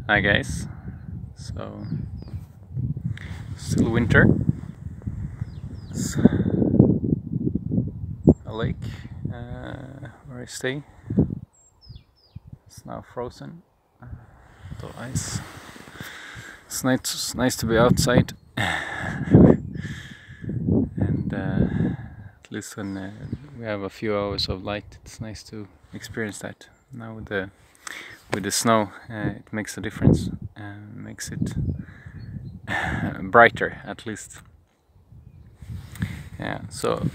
Hi guys, so still winter. It's a lake where I stay. It's now frozen, the ice. It's nice to be outside, and at least when we have a few hours of light, it's nice to experience that. Now with the snow, it makes a difference, makes it brighter at least. Yeah, so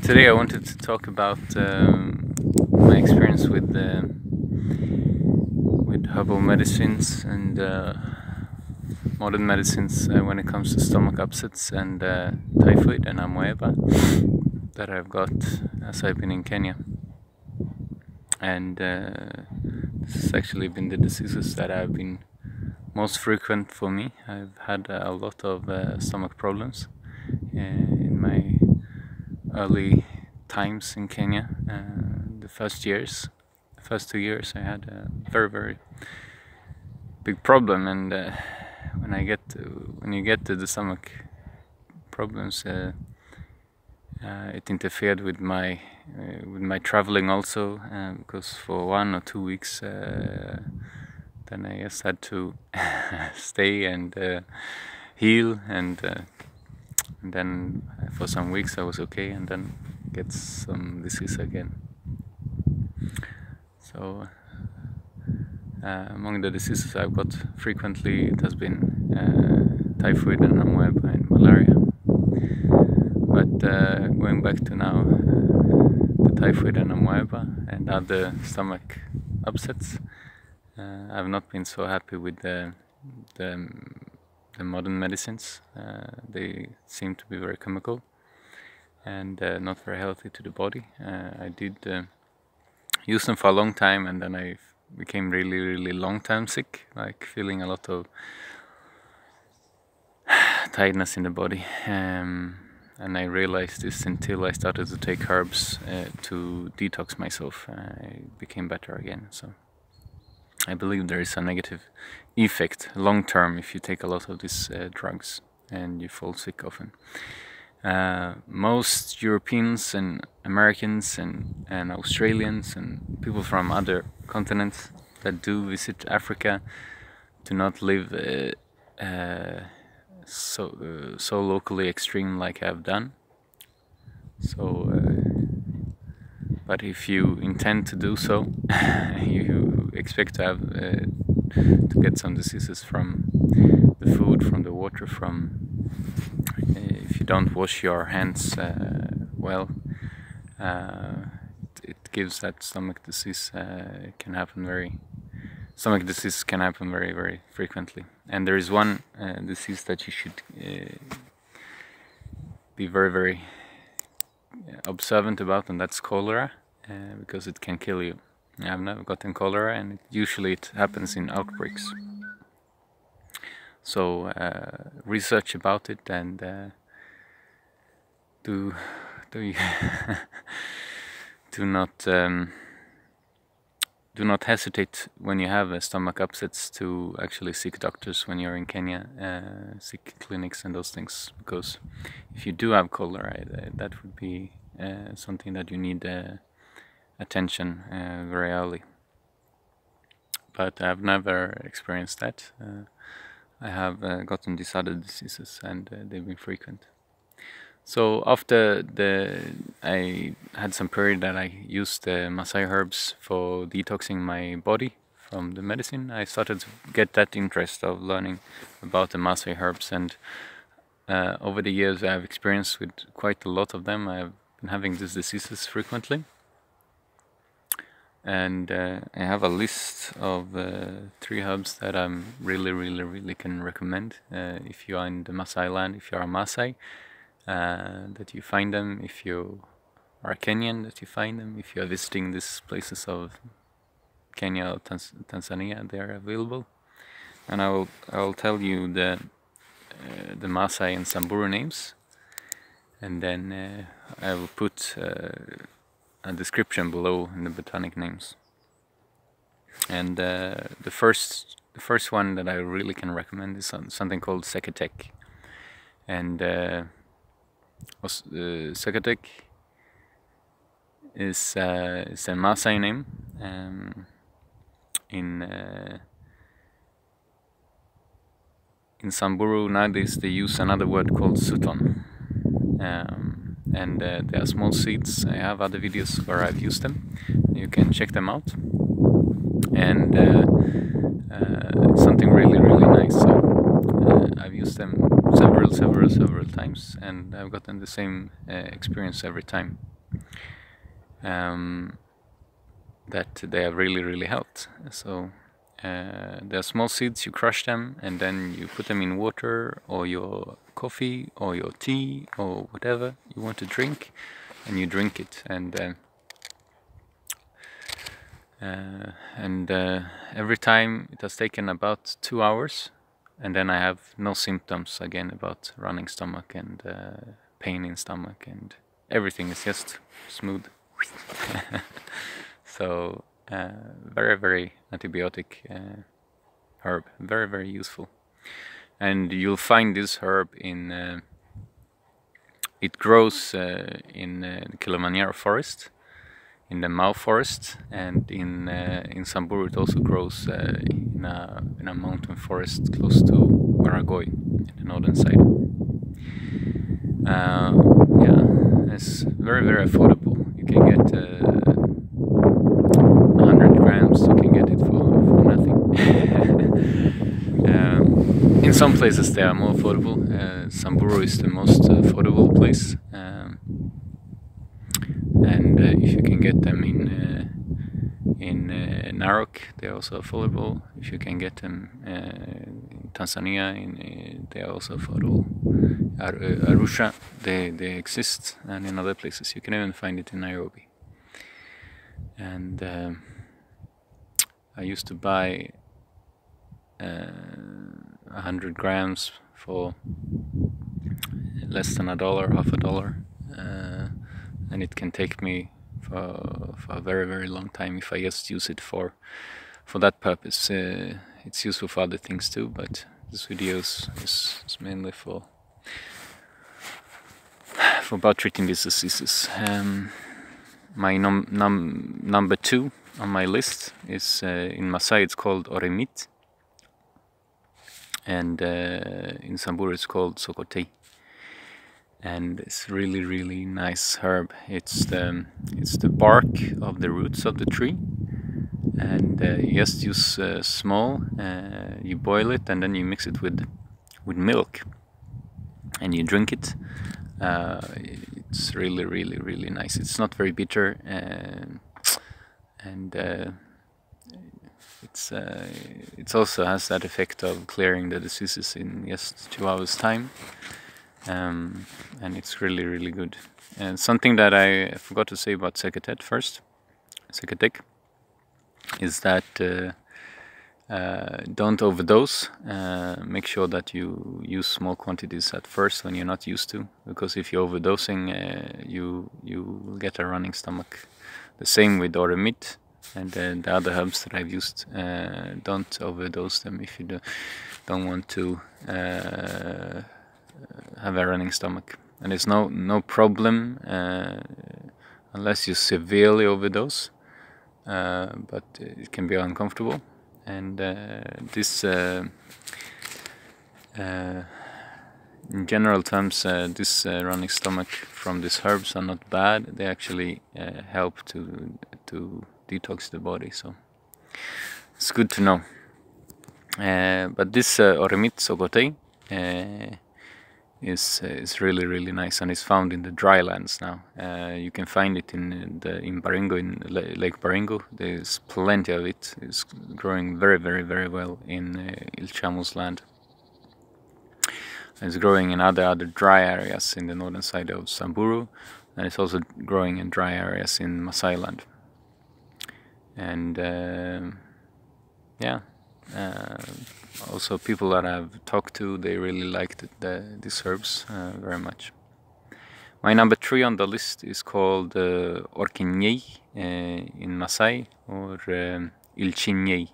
today I wanted to talk about my experience with herbal medicines and modern medicines when it comes to stomach upsets and typhoid and amoeba that I've got as I've been in Kenya. And this has actually been the diseases that have been most frequent for me. I've had a lot of stomach problems in my early times in Kenya. The first 2 years I had a very big problem, and when you get to the stomach problems, it interfered with my traveling also, because for 1 or 2 weeks then I just had to stay and heal, and then for some weeks I was okay, and then get some disease again. So among the diseases I've got frequently, it has been typhoid and amoeba and malaria. But going back to now, the typhoid and amoeba and other stomach upsets, I've not been so happy with the modern medicines. They seem to be very chemical and not very healthy to the body. I did use them for a long time, and then I became really long-term sick, like feeling a lot of tiredness in the body. And I realized this until I started to take herbs to detox myself. I became better again. So I believe there is a negative effect long-term if you take a lot of these drugs and you fall sick often. Most Europeans and Americans and Australians and people from other continents that do visit Africa do not live so locally extreme like I've done. So, but if you intend to do so, you expect to have to get some diseases from the food, from the water, from if you don't wash your hands well, it gives that stomach disease. Stomach disease can happen very frequently. And there is one disease that you should be very observant about, and that's cholera, because it can kill you. I've never gotten cholera, and usually it happens in outbreaks. So research about it, and do not hesitate when you have stomach upsets to actually seek doctors when you're in Kenya, seek clinics and those things, because if you do have cholera, that would be something that you need attention very early. But I've never experienced that. I have gotten these other diseases, and they've been frequent. So after I had some period that I used the Maasai herbs for detoxing my body from the medicine, I started to get that interest of learning about the Maasai herbs, and over the years I've experienced with quite a lot of them. I've been having these diseases frequently, and I have a list of 3 herbs that I'm really can recommend if you are in the Maasai land, if you are a Maasai. That you find them. If you are Kenyan, that you find them. If you are visiting these places of Kenya or Tanzania, they are available. And I will tell you the Maasai and Samburu names, and then I will put a description below in the botanic names. And the first the first one that I really can recommend is something called Seketek, and Seketek is a Maasai name. In Samburu nowadays they use another word called Sutton, and they are small seeds. I have other videos where I've used them. You can check them out, and something really nice. So I've used them several times, and I've gotten the same experience every time. That they have really helped. So they're small seeds. You crush them and then you put them in water or your coffee or your tea or whatever you want to drink, and you drink it. And every time it has taken about 2 hours, and then I have no symptoms again about running stomach and pain in stomach, and everything is just smooth. So very antibiotic herb, very useful. And you'll find this herb in it grows in the Kilimanjaro forest, in the Mau forest, and in Samburu it also grows in a mountain forest close to Warburgia in the northern side. Yeah, it's very affordable. You can get 100 grams. You can get it for nothing. In some places they are more affordable. Samburu is the most affordable place, and if you can get them in Narok, they are also affordable. If you can get them in Tanzania, they are also affordable. Arusha, they exist, and in other places you can even find it in Nairobi. And I used to buy 100 grams for less than $1, half a dollar, and it can take me for a very long time if I just use it for that purpose. It's useful for other things too, but this video is mainly for about treating these diseases. My number 2 on my list is in Maasai it's called Oremit, and in Samburu it's called Sokotei, and it's really nice herb. It's the bark of the roots of the tree, and you just use small. You boil it and then you mix it with milk, and you drink it. It's really nice. It's not very bitter, and it also has that effect of clearing the diseases in just 2 hours time, and it's really good. And something that I forgot to say about Seketek is that don't overdose. Make sure that you use small quantities at first when you're not used to, because if you're overdosing, you will get a running stomach. The same with Oremit and the other herbs that I've used. Don't overdose them if you don't want to have a running stomach. And there's no problem unless you severely overdose, but it can be uncomfortable. And this, in general terms, this running stomach from these herbs are not bad. They actually help to detox the body, so it's good to know. But this Oremit Sokotei is really nice, and is found in the dry lands now. You can find it in Baringo, in Lake Baringo. There's plenty of it. It's growing very well in Ilchamu's land. It's growing in other dry areas in the northern side of Samburu, and it's also growing in dry areas in Maasai land. And yeah, also people that I've talked to, they really liked these herbs very much. My number 3 on the list is called Orkinyei in Maasai, or lching'ei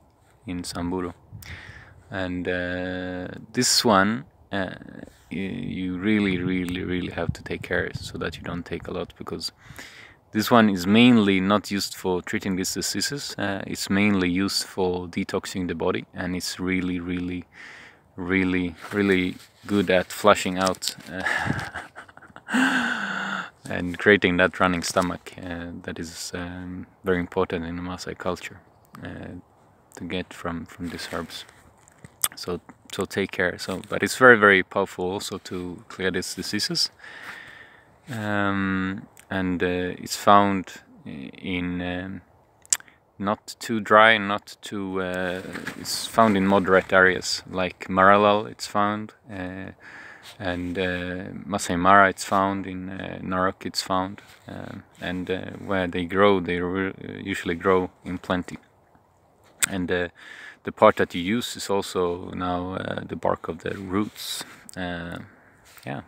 in Samburu. And this one, you really have to take care so that you don't take a lot, because this one is mainly not used for treating these diseases. It's mainly used for detoxing the body, and it's really good at flushing out and creating that running stomach that is very important in the Maasai culture to get from these herbs. So take care. But it's very powerful also to clear these diseases. And it's found in not too dry, not too. It's found in moderate areas like Maralal. It's found, and Masai Mara. It's found in Narok. It's found, and where they grow, they usually grow in plenty. And the part that you use is also now the bark of the roots. Yeah.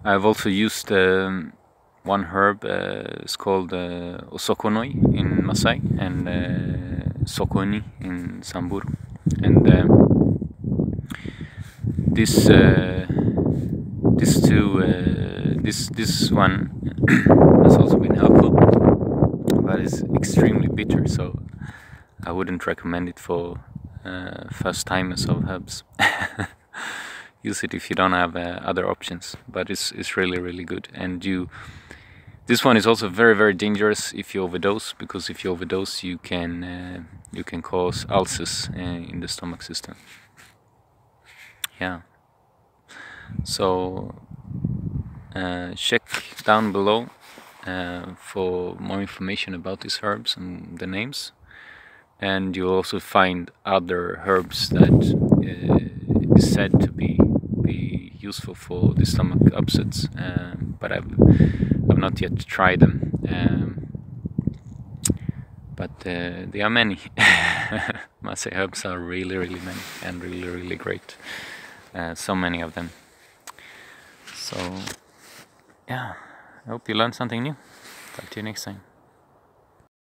I've also used one herb. It's called Osokonoi in Maasai and Sokoni in Samburu. And this one has also been helpful, but it's extremely bitter, so I wouldn't recommend it for first timers of herbs. Use it if you don't have other options, but it's really good. And this one is also very dangerous if you overdose, because if you overdose you can cause ulcers in the stomach system. Yeah. So check down below for more information about these herbs and the names, and you'll also find other herbs that is said to be useful for the stomach upsets, but I've not yet tried them. But there are many. Maasai herbs are really many and really great. So many of them. So yeah, I hope you learned something new. Talk to you next time.